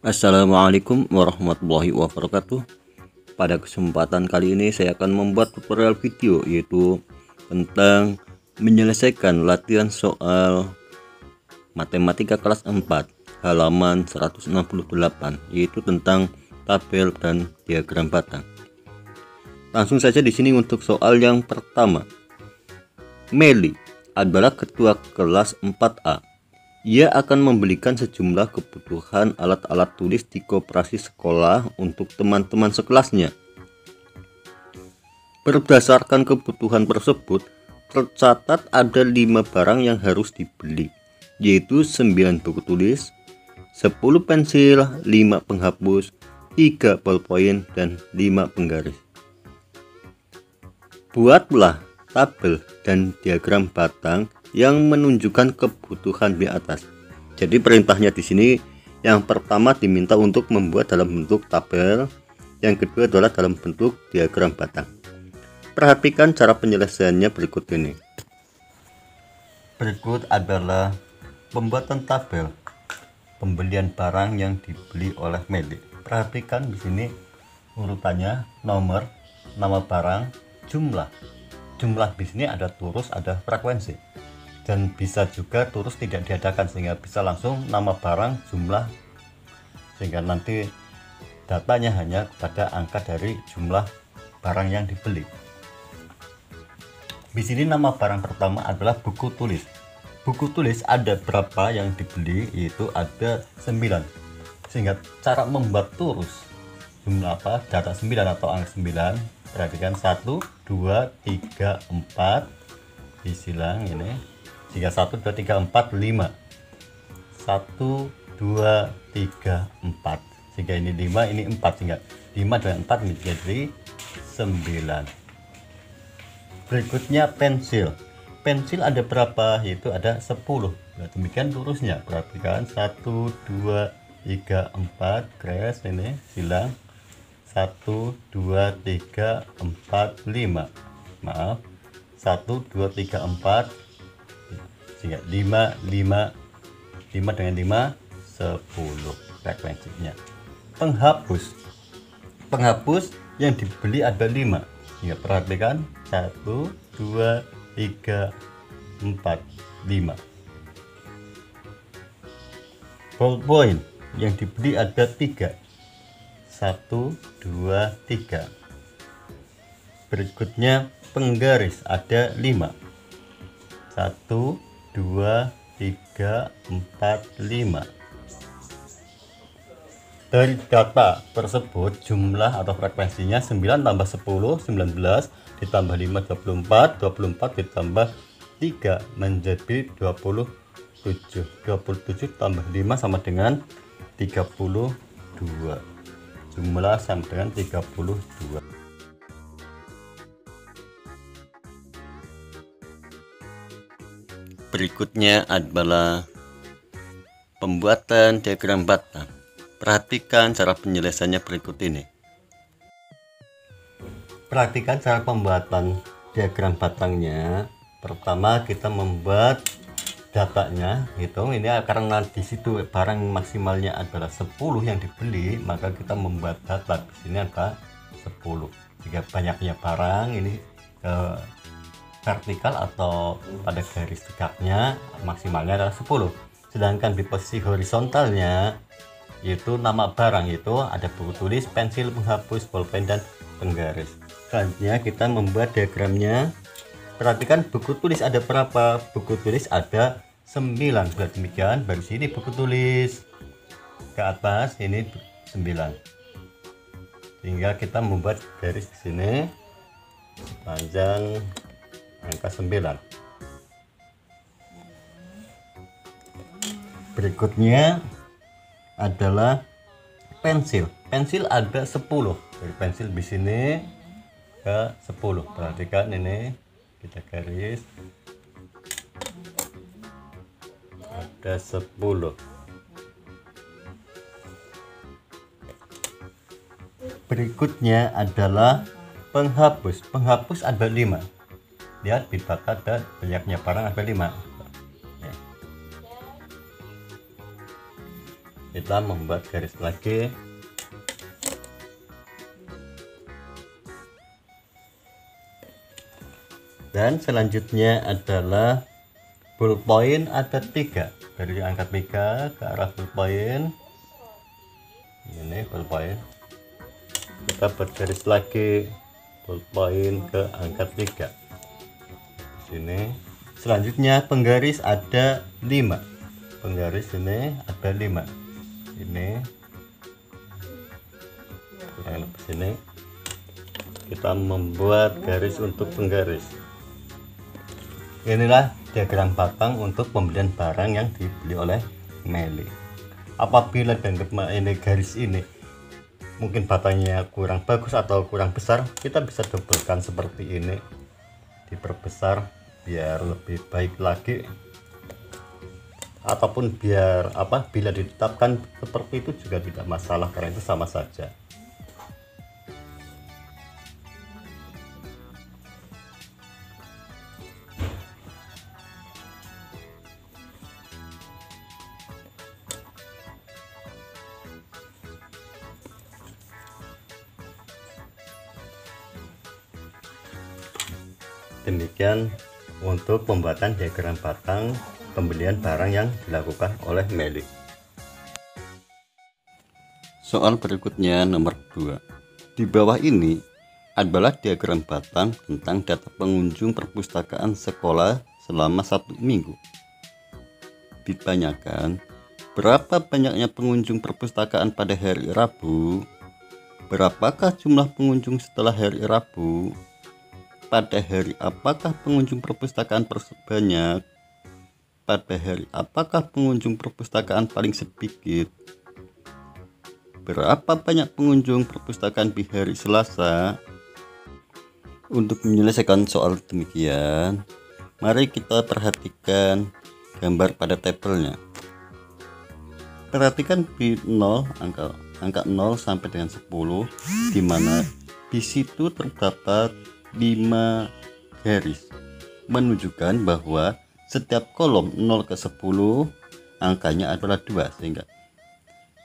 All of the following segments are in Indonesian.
Assalamualaikum warahmatullahi wabarakatuh. Pada kesempatan kali ini saya akan membuat tutorial video yaitu tentang menyelesaikan latihan soal matematika kelas 4 halaman 168, yaitu tentang tabel dan diagram batang. Langsung saja di sini untuk soal yang pertama. Meli adalah ketua kelas 4A. Ia akan membelikan sejumlah kebutuhan alat-alat tulis di koperasi sekolah untuk teman-teman sekelasnya. Berdasarkan kebutuhan tersebut, tercatat ada 5 barang yang harus dibeli, yaitu 9 buku tulis, 10 pensil, 5 penghapus, 3 ballpoint, dan 5 penggaris. Buatlah tabel dan diagram batang yang menunjukkan kebutuhan di atas. Jadi perintahnya di sini yang pertama diminta untuk membuat dalam bentuk tabel, yang kedua adalah dalam bentuk diagram batang. Perhatikan cara penyelesaiannya berikut ini. Berikut adalah pembuatan tabel pembelian barang yang dibeli oleh Meli. Perhatikan di sini urutannya: nomor, nama barang, jumlah. Jumlah di sini ada turus, ada frekuensi, dan bisa juga turus tidak diadakan sehingga bisa langsung nama barang, jumlah, sehingga nanti datanya hanya pada angka dari jumlah barang yang dibeli. Di sini nama barang pertama adalah buku tulis. Buku tulis ada berapa yang dibeli, yaitu ada 9, sehingga cara membuat turus jumlah apa, data 9 atau angka 9. Perhatikan 1, 2, 3, 4 disilang ini, jika 1, 2, 3, 4, 5 1, 2, 3, 4, sehingga ini 5, ini 4, sehingga 5 dengan 4 menjadi 9. Berikutnya pensil. Pensil ada berapa, yaitu ada 10. Nah, demikian turusnya. Perhatikan 1, 2, 3, 4 garis ini silang 1, 2, 3, 4, 5. Maaf, 1, 2, 3, 4, sehingga 5 dengan 5 10 frekuensinya. Penghapus yang dibeli ada 5. Ya, perhatikan 1, 2, 3, 4, 5. Ballpoint yang dibeli ada 3. 1, 2, 3. Berikutnya penggaris ada 5. 1, 2, 3, 4, 5. Dari data tersebut jumlah atau frekuensinya 9 tambah 10 19, ditambah 5 24, 24 ditambah 3 menjadi 27. 27 tambah 5 sama dengan 32. Jumlah sama dengan 32. Berikutnya adalah pembuatan diagram batang. Perhatikan cara penyelesaiannya berikut ini. Perhatikan cara pembuatan diagram batangnya. Pertama kita membuat datanya, hitung ini karena di situ barang maksimalnya adalah 10 yang dibeli, maka kita membuat data di sini ada 10. Jika banyaknya barang ini vertikal atau pada garis tegaknya maksimalnya adalah 10. Sedangkan di posisi horizontalnya yaitu nama barang, itu ada buku tulis, pensil, penghapus, bolpen, dan penggaris. Selanjutnya kita membuat diagramnya. Perhatikan buku tulis ada berapa? Buku tulis ada 9. Bila demikian baru sini buku tulis ke atas ini 9, sehingga kita membuat garis di sini sepanjang angka 9. Berikutnya adalah pensil. Pensil ada 10. Dari pensil di sini ke 10. Perhatikan ini kita garis ada 10. Berikutnya adalah penghapus. Penghapus ada 5. Lihat di data dan banyaknya barang ada 5. kita membuat garis lagi. Dan selanjutnya adalah ballpoint ada 3, dari angka 3 ke arah ballpoint. Ini ballpoint, kita buat garis lagi ballpoint ke angka 3 di sini. Selanjutnya penggaris ada 5, penggaris ini ada 5, ini kurang lebih sini. Kita membuat garis untuk penggaris. Inilah diagram batang untuk pembelian barang yang dibeli oleh Meli. Apabila dianggap ini garis ini mungkin batangnya kurang bagus atau kurang besar, kita bisa dobelkan seperti ini, diperbesar biar lebih baik lagi, ataupun biar bila ditetapkan seperti itu juga tidak masalah, karena itu sama saja. Demikian untuk pembuatan diagram batang pembelian barang yang dilakukan oleh Meli. Soal berikutnya nomor 2. Di bawah ini adalah diagram batang tentang data pengunjung perpustakaan sekolah selama 1 minggu. Ditanyakan, berapa banyaknya pengunjung perpustakaan pada hari Rabu? Berapakah jumlah pengunjung setelah hari Rabu? Pada hari apakah pengunjung perpustakaan banyak? Pada hari apakah pengunjung perpustakaan paling sedikit? Berapa banyak pengunjung perpustakaan di hari Selasa? Untuk menyelesaikan soal demikian, mari kita perhatikan gambar pada tabelnya. Perhatikan di 0, angka 0 sampai dengan 10, di mana di situ terdapat 5 garis, menunjukkan bahwa setiap kolom 0 ke 10 angkanya adalah 2, sehingga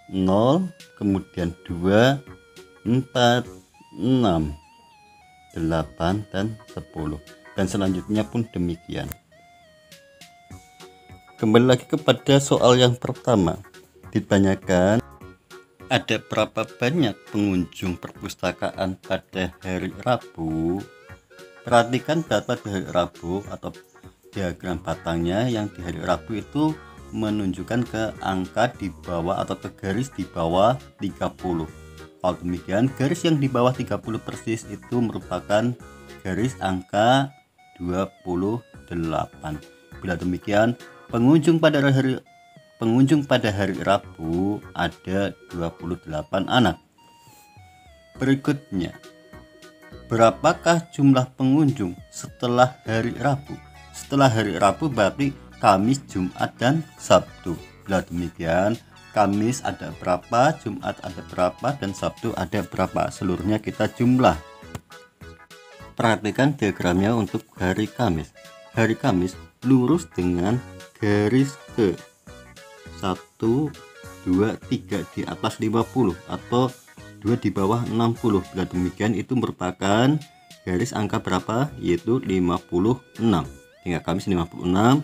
0, kemudian 2, 4, 6, 8, dan 10, dan selanjutnya pun demikian. Kembali lagi kepada soal yang pertama, ditanyakan ada berapa banyak pengunjung perpustakaan pada hari Rabu. Perhatikan data di hari Rabu atau diagram batangnya yang di hari Rabu itu menunjukkan ke angka di bawah atau ke garis di bawah 30. Kalau demikian, garis yang di bawah 30 persis itu merupakan garis angka 28. Bila demikian, pengunjung pada hari Rabu ada 28 anak. Berikutnya, berapakah jumlah pengunjung setelah hari Rabu? Setelah hari Rabu berarti Kamis, Jumat, dan Sabtu. Bila demikian, Kamis ada berapa, Jumat ada berapa, dan Sabtu ada berapa. Seluruhnya kita jumlah. Perhatikan diagramnya untuk hari Kamis. Hari Kamis lurus dengan garis ke 1, 2, 3 di atas 50 atau 2 di bawah 60. Bila demikian itu merupakan garis angka berapa? Yaitu 56. Hingga Kamis 56.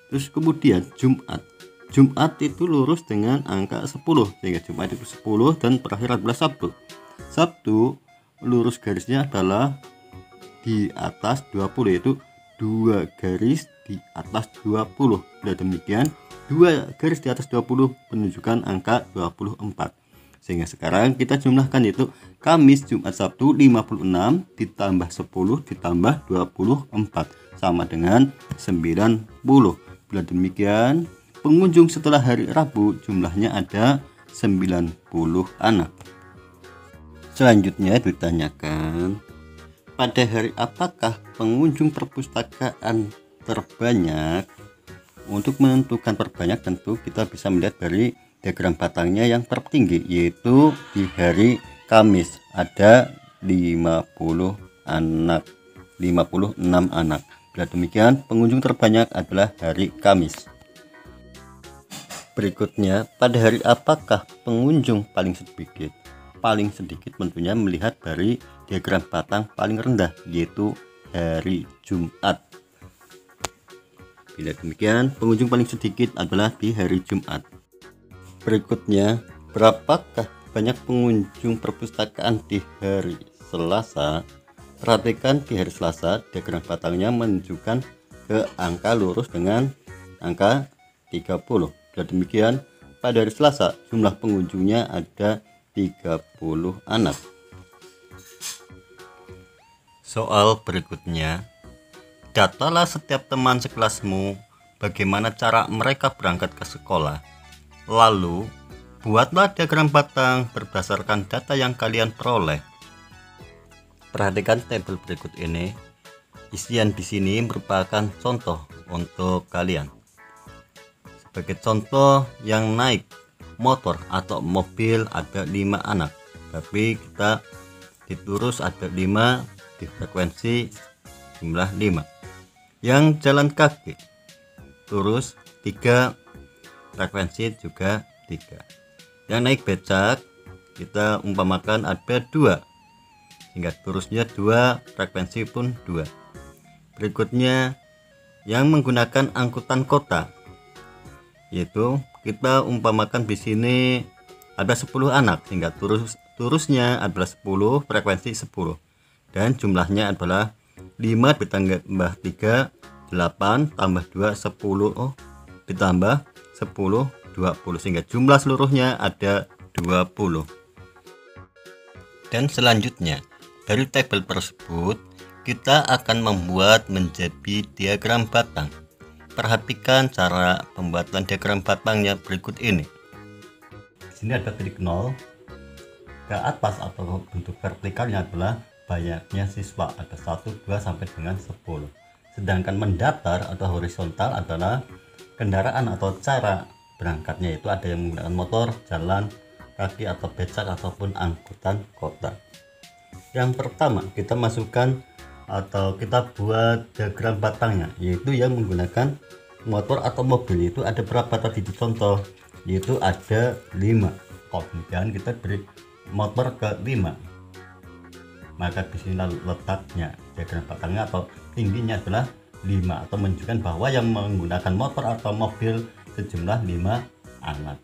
Terus kemudian Jumat itu lurus dengan angka 10, sehingga Jumat itu 10, dan terakhir adalah Sabtu. Sabtu lurus garisnya adalah di atas 20, yaitu 2 garis di atas 20. Bila demikian 2 garis di atas 20 menunjukkan angka 24. Sehingga sekarang kita jumlahkan, yaitu Kamis, Jumat, Sabtu 56 ditambah 10 ditambah 24 sama dengan 90. Bila demikian, pengunjung setelah hari Rabu jumlahnya ada 90 anak. Selanjutnya ditanyakan, pada hari apakah pengunjung perpustakaan terbanyak? Untuk menentukan terbanyak tentu kita bisa melihat dari diagram batangnya yang tertinggi, yaitu di hari Kamis ada 56 anak. Bila demikian, pengunjung terbanyak adalah hari Kamis. Berikutnya, pada hari apakah pengunjung paling sedikit? Paling sedikit tentunya melihat dari diagram batang paling rendah, yaitu hari Jumat. Bila demikian, pengunjung paling sedikit adalah di hari Jumat. Berikutnya, berapakah banyak pengunjung perpustakaan di hari Selasa? Perhatikan di hari Selasa, diagram batangnya menunjukkan ke angka lurus dengan angka 30. Dan demikian, pada hari Selasa jumlah pengunjungnya ada 30 anak. Soal berikutnya, datalah setiap teman sekelasmu bagaimana cara mereka berangkat ke sekolah. Lalu, buatlah diagram batang berdasarkan data yang kalian peroleh. Perhatikan tabel berikut ini. Isian di sini merupakan contoh untuk kalian. Sebagai contoh, yang naik motor atau mobil ada 5 anak, tapi kita diturus ada 5 di frekuensi jumlah 5. Yang jalan kaki turus 3, frekuensi juga 3. Yang naik becak kita umpamakan ada 2, sehingga turusnya 2, frekuensi pun 2. Berikutnya, yang menggunakan angkutan kota, yaitu kita umpamakan di sini ada 10 anak, sehingga turusnya adalah 10, frekuensi 10, dan jumlahnya adalah 5 ditambah 3 8 tambah 2 10 ditambah 10 20, sehingga jumlah seluruhnya ada 20. Dan selanjutnya, dari tabel tersebut kita akan membuat menjadi diagram batang. Perhatikan cara pembuatan diagram batangnya berikut ini. Di sini ada titik 0 ke atas atau bentuk vertikalnya adalah banyaknya siswa, ada 1, 2 sampai dengan 10. Sedangkan mendatar atau horizontal adalah kendaraan atau cara berangkatnya, itu ada yang menggunakan motor, jalan kaki atau becak ataupun angkutan kota. Yang pertama, kita masukkan atau kita buat diagram batangnya, yaitu yang menggunakan motor atau mobil. Itu ada berapa tadi di contoh, yaitu ada 5. Kemudian kita beri motor ke 5, maka di sini letaknya diagram batangnya atau tingginya adalah 5, atau menunjukkan bahwa yang menggunakan motor atau mobil sejumlah 5 anak.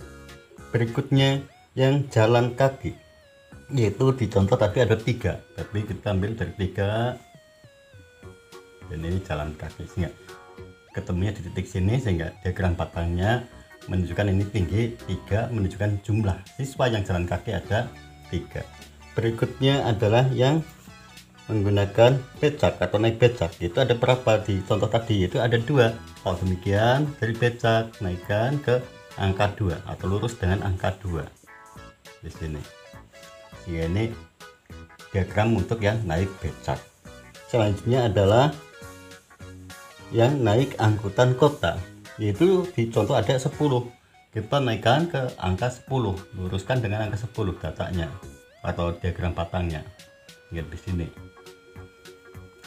Berikutnya, yang jalan kaki, yaitu di contoh tadi ada 3, tapi kita ambil dari 3, dan ini jalan kaki, sehingga ketemunya di titik sini, sehingga diagram batangnya menunjukkan ini tinggi 3, menunjukkan jumlah siswa yang jalan kaki ada 3. Berikutnya adalah yang menggunakan becak atau naik becak, itu ada berapa di contoh tadi, itu ada 2. Kalau demikian, dari becak naikkan ke angka 2 atau lurus dengan angka 2 di sini. Sehingga ini diagram untuk yang naik becak. Selanjutnya adalah yang naik angkutan kota, yaitu di contoh ada 10, kita naikkan ke angka 10, luruskan dengan angka 10 datanya atau diagram batangnya. Lihat di sini,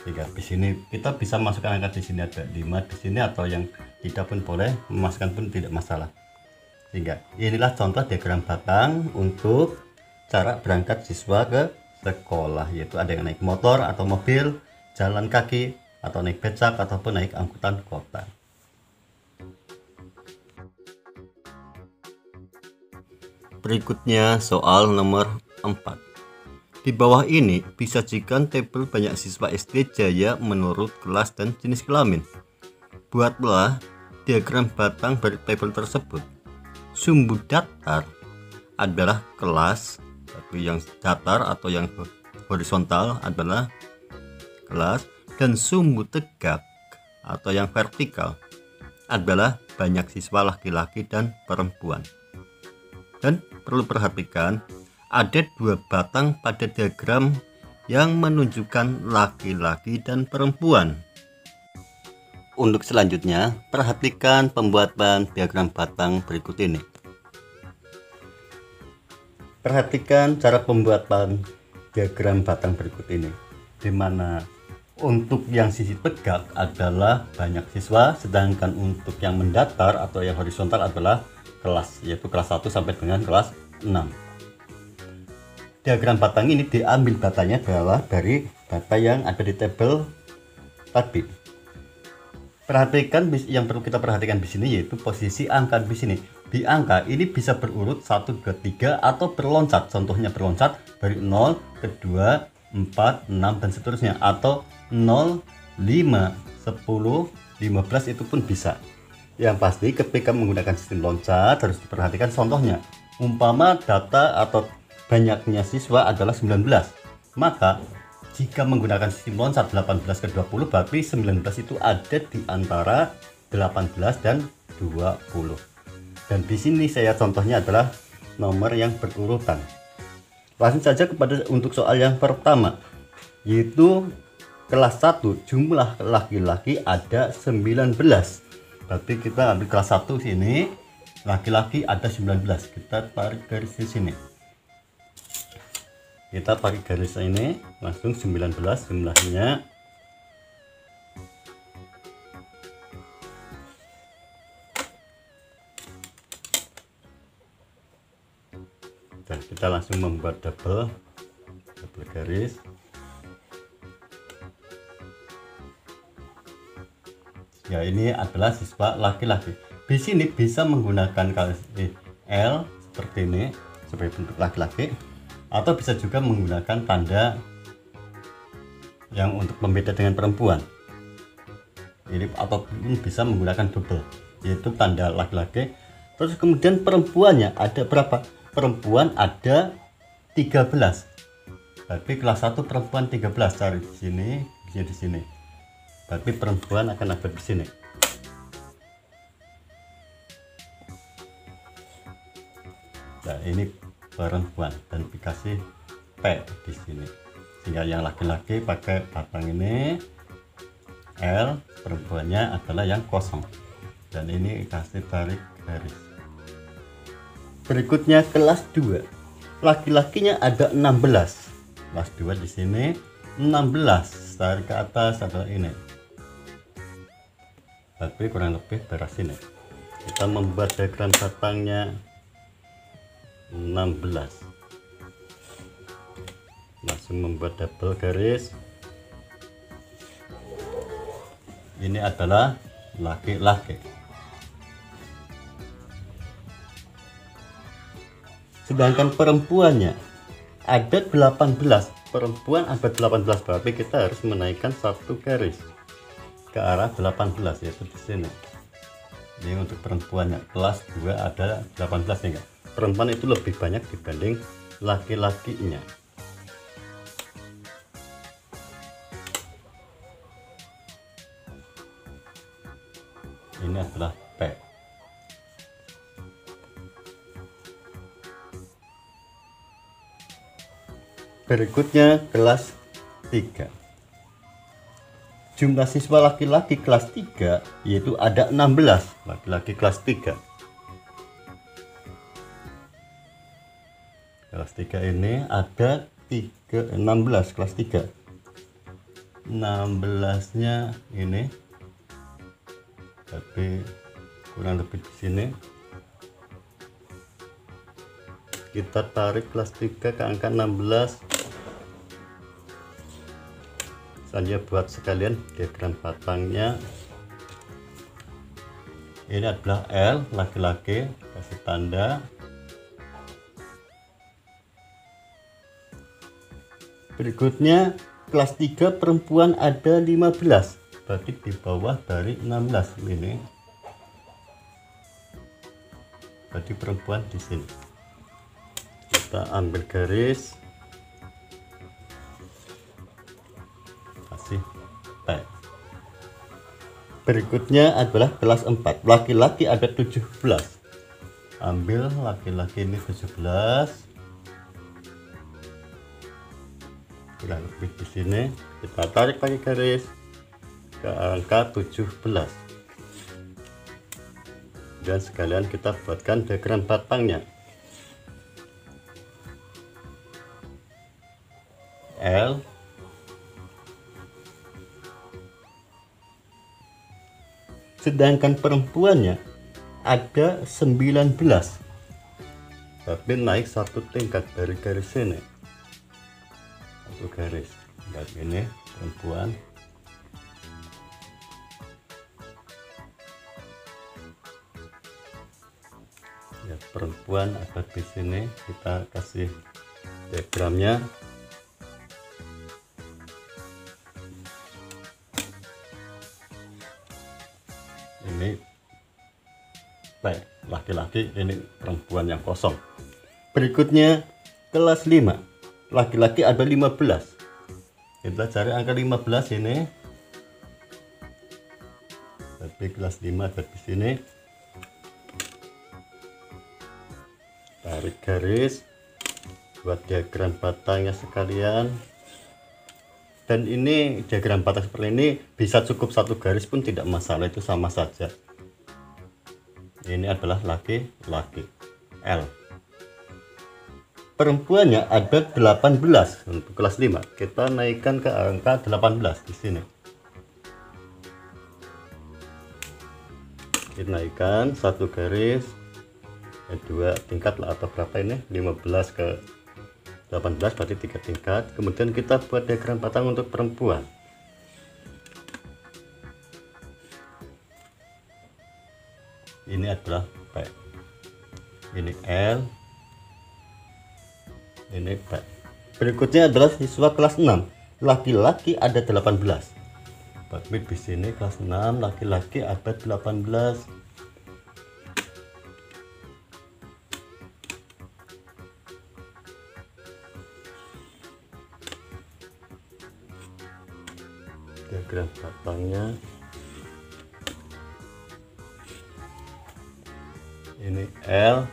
jika di sini kita bisa masukkan angka, di sini ada 5 di sini, atau yang tidak pun boleh, memasukkan pun tidak masalah. Sehingga inilah contoh diagram batang untuk cara berangkat siswa ke sekolah, yaitu ada yang naik motor atau mobil, jalan kaki atau naik becak ataupun naik angkutan kota. Berikutnya soal nomor 4. Di bawah ini disajikan tabel banyak siswa SD Jaya menurut kelas dan jenis kelamin. Buatlah diagram batang dari tabel tersebut. Sumbu datar adalah kelas, tapi yang datar atau yang horizontal adalah kelas, dan sumbu tegak atau yang vertikal adalah banyak siswa laki-laki dan perempuan. Dan perlu perhatikan, ada 2 batang pada diagram yang menunjukkan laki-laki dan perempuan. Untuk selanjutnya, perhatikan pembuatan diagram batang berikut ini. Perhatikan cara pembuatan diagram batang berikut ini, di mana Untuk yang sisi tegak adalah banyak siswa, sedangkan untuk yang mendatar atau yang horizontal adalah kelas, yaitu kelas 1 sampai dengan kelas 6. Diagram batang ini diambil datanya adalah dari data yang ada di tabel tadi. Perhatikan yang perlu kita perhatikan di sini yaitu posisi angka di sini. Di angka ini bisa berurut 1, 2, 3 atau berloncat. Contohnya berloncat dari 0 ke 2, 4, 6 dan seterusnya, atau 0, 5, 10, 15 itu pun bisa. Yang pasti ketika menggunakan sistem loncat harus diperhatikan contohnya. Umpama data atau banyaknya siswa adalah 19, maka jika menggunakan sistem loncat 18 ke 20 berarti 19 itu ada di antara 18 dan 20. Dan di sini saya contohnya adalah nomor yang berurutan. Langsung saja kepada untuk soal yang pertama, yaitu kelas 1 jumlah laki-laki ada 19. Berarti kita ambil kelas 1 sini, laki-laki ada 19. Kita tarik garis di sini. Kita pakai garis ini langsung 19 jumlahnya. Dan kita langsung membuat double garis. Ya, ini adalah siswa laki-laki. Di sini bisa menggunakan garis L seperti ini sebagai bentuk laki-laki, atau bisa juga menggunakan tanda yang untuk membeda dengan perempuan. Ini ataupun bisa menggunakan double, yaitu tanda laki-laki. Terus kemudian perempuannya ada berapa? Perempuan ada 13. Berarti kelas 1 perempuan 13, cari di sini, di sini. Berarti perempuan akan ada di sini. Nah, ini perempuan dan dikasih P di sini, sehingga yang laki-laki pakai batang ini L, perempuannya adalah yang kosong, dan ini kasih tarik garis. Berikutnya kelas 2, laki-lakinya ada 16. Kelas 2 di sini 16, tarik ke atas adalah ini. Tapi kurang lebih beres ini. Kita membuat diagram batangnya 16. Langsung membuat double garis. Ini adalah laki-laki. Sedangkan perempuannya ada 18. Perempuan ada 18, berarti kita harus menaikkan satu garis ke arah 18, yaitu di sini. Ini untuk perempuannya, kelas 2 ada 18 ya. Perempuan itu lebih banyak dibanding laki-lakinya. Ini adalah P. Berikutnya kelas 3. Jumlah siswa laki-laki kelas 3 yaitu ada 16. Laki-laki kelas 3. Kelas 3 ini ada 16 kelas 3. 16-nya ini, tapi kurang lebih di sini. Kita tarik kelas 3 ke angka 16. Saya buat sekalian diagram batangnya. Ini adalah L, laki-laki, kasih tanda. Berikutnya kelas 3 perempuan ada 15, berarti di bawah dari 16 ini. Berarti perempuan di sini. Kita ambil garis, kasih T. Berikutnya adalah kelas 4, laki-laki ada 17. Ambil laki-laki ini 17. Kurang lebih di sini, kita tarik pakai garis ke angka 17, dan sekalian kita buatkan diagram batangnya. L, sedangkan perempuannya ada 19, tapi naik satu tingkat dari garis ini, satu garis. Lihat ini perempuan, ya perempuan ada di sini. Kita kasih diagramnya. Ini baik laki-laki, ini perempuan yang kosong. Berikutnya kelas 5, laki-laki ada 15. Kita cari angka 15 ini, tapi kelas 5 ada di sini. Tarik garis, buat diagram batangnya sekalian. Dan ini diagram batang seperti ini bisa cukup satu garis pun tidak masalah, itu sama saja. Ini adalah laki-laki L. Perempuannya ada 18 untuk kelas 5. Kita naikkan ke angka 18 di sini. Kita naikkan satu garis, dua tingkat lah, atau berapa ini, 15 ke 18 berarti 3 tingkat. Kemudian kita buat diagram batang untuk perempuan. Ini adalah P, ini L, ini P. Berikutnya adalah siswa kelas 6, laki-laki ada 18. Tapi di sini kelas 6 laki-laki ada 18. Diagram batangnya ini L.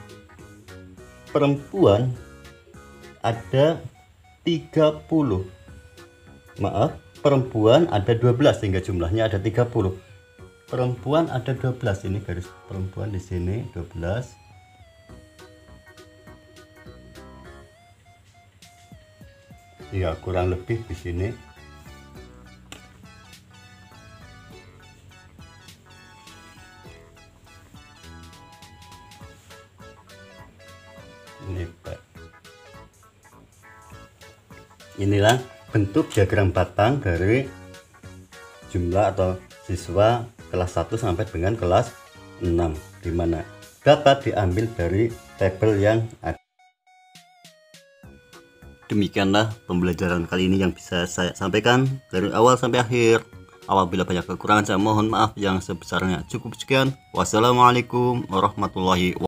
Perempuan ada 30. Maaf, perempuan ada 12 sehingga jumlahnya ada 30. Perempuan ada 12, ini garis perempuan di sini 12. Ya, kurang lebih di sini. Inilah bentuk diagram batang dari jumlah atau siswa kelas 1 sampai dengan kelas 6, dimana dapat diambil dari tabel yang ada. Demikianlah pembelajaran kali ini yang bisa saya sampaikan dari awal sampai akhir. Apabila banyak kekurangan saya mohon maaf yang sebesarnya. Cukup sekian. Wassalamualaikum warahmatullahi wabarakatuh.